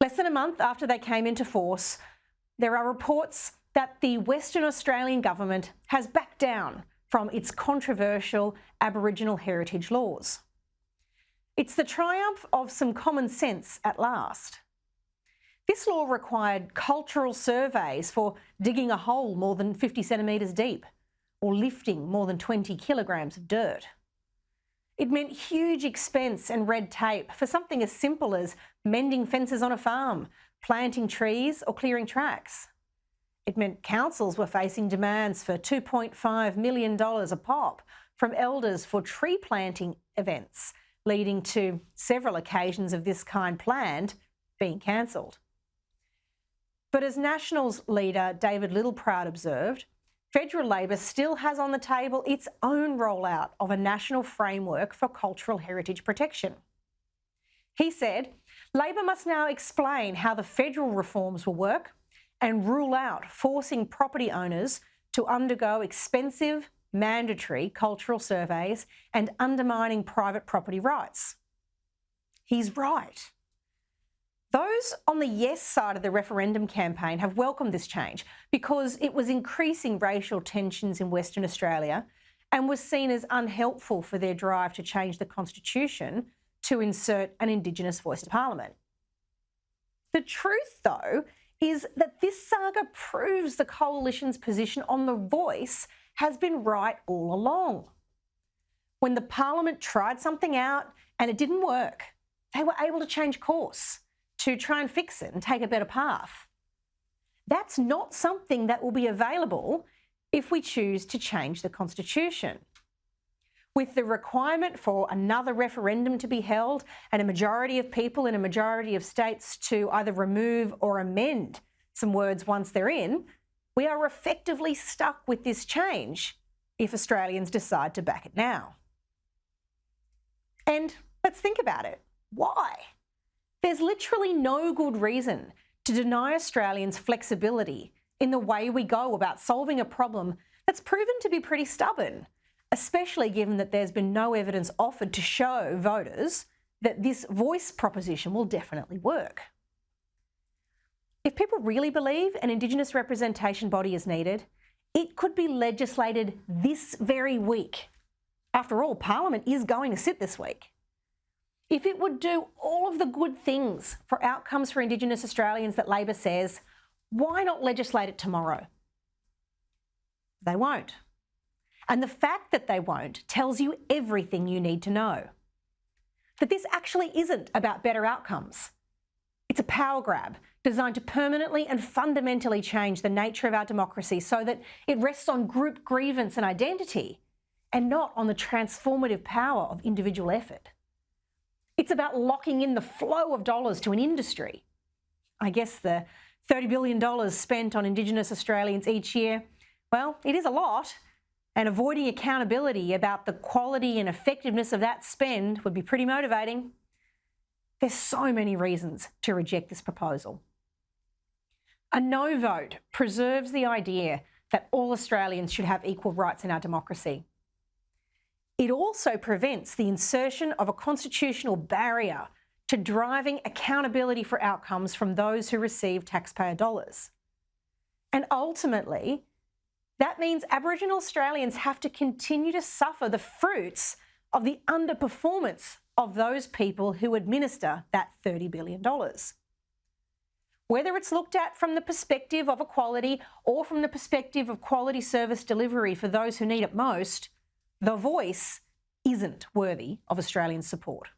Less than a month after they came into force, there are reports that the Western Australian government has backed down from its controversial Aboriginal heritage laws. It's the triumph of some common sense at last. This law required cultural surveys for digging a hole more than 50 centimetres deep or lifting more than 20 kilograms of dirt. It meant huge expense and red tape for something as simple as mending fences on a farm, planting trees or clearing tracks. It meant councils were facing demands for $2.5 million a pop from elders for tree planting events, leading to several occasions of this kind planned being cancelled. But as Nationals leader David Littleproud observed, federal Labor still has on the table its own rollout of a national framework for cultural heritage protection. He said, Labor must now explain how the federal reforms will work and rule out forcing property owners to undergo expensive, mandatory cultural surveys and undermining private property rights. He's right. Those on the yes side of the referendum campaign have welcomed this change because it was increasing racial tensions in Western Australia and was seen as unhelpful for their drive to change the Constitution to insert an Indigenous voice to Parliament. The truth, though, is that this saga proves the Coalition's position on the voice has been right all along. When the Parliament tried something out and it didn't work, they were able to change course, to try and fix it and take a better path. That's not something that will be available if we choose to change the Constitution. With the requirement for another referendum to be held and a majority of people in a majority of states to either remove or amend some words once they're in, we are effectively stuck with this change if Australians decide to back it now. And let's think about it. Why? There's literally no good reason to deny Australians flexibility in the way we go about solving a problem that's proven to be pretty stubborn, especially given that there's been no evidence offered to show voters that this voice proposition will definitely work. If people really believe an Indigenous representation body is needed, it could be legislated this very week. After all, Parliament is going to sit this week. If it would do all of the good things for outcomes for Indigenous Australians that Labor says, why not legislate it tomorrow? They won't. And the fact that they won't tells you everything you need to know. That this actually isn't about better outcomes. It's a power grab designed to permanently and fundamentally change the nature of our democracy so that it rests on group grievance and identity and not on the transformative power of individual effort. It's about locking in the flow of dollars to an industry. I guess the $30 billion spent on Indigenous Australians each year, well, it is a lot, and avoiding accountability about the quality and effectiveness of that spend would be pretty motivating. There's so many reasons to reject this proposal. A no vote preserves the idea that all Australians should have equal rights in our democracy. It also prevents the insertion of a constitutional barrier to driving accountability for outcomes from those who receive taxpayer dollars. And ultimately, that means Aboriginal Australians have to continue to suffer the fruits of the underperformance of those people who administer that $30 billion. Whether it's looked at from the perspective of equality or from the perspective of quality service delivery for those who need it most, the voice isn't worthy of Australian support.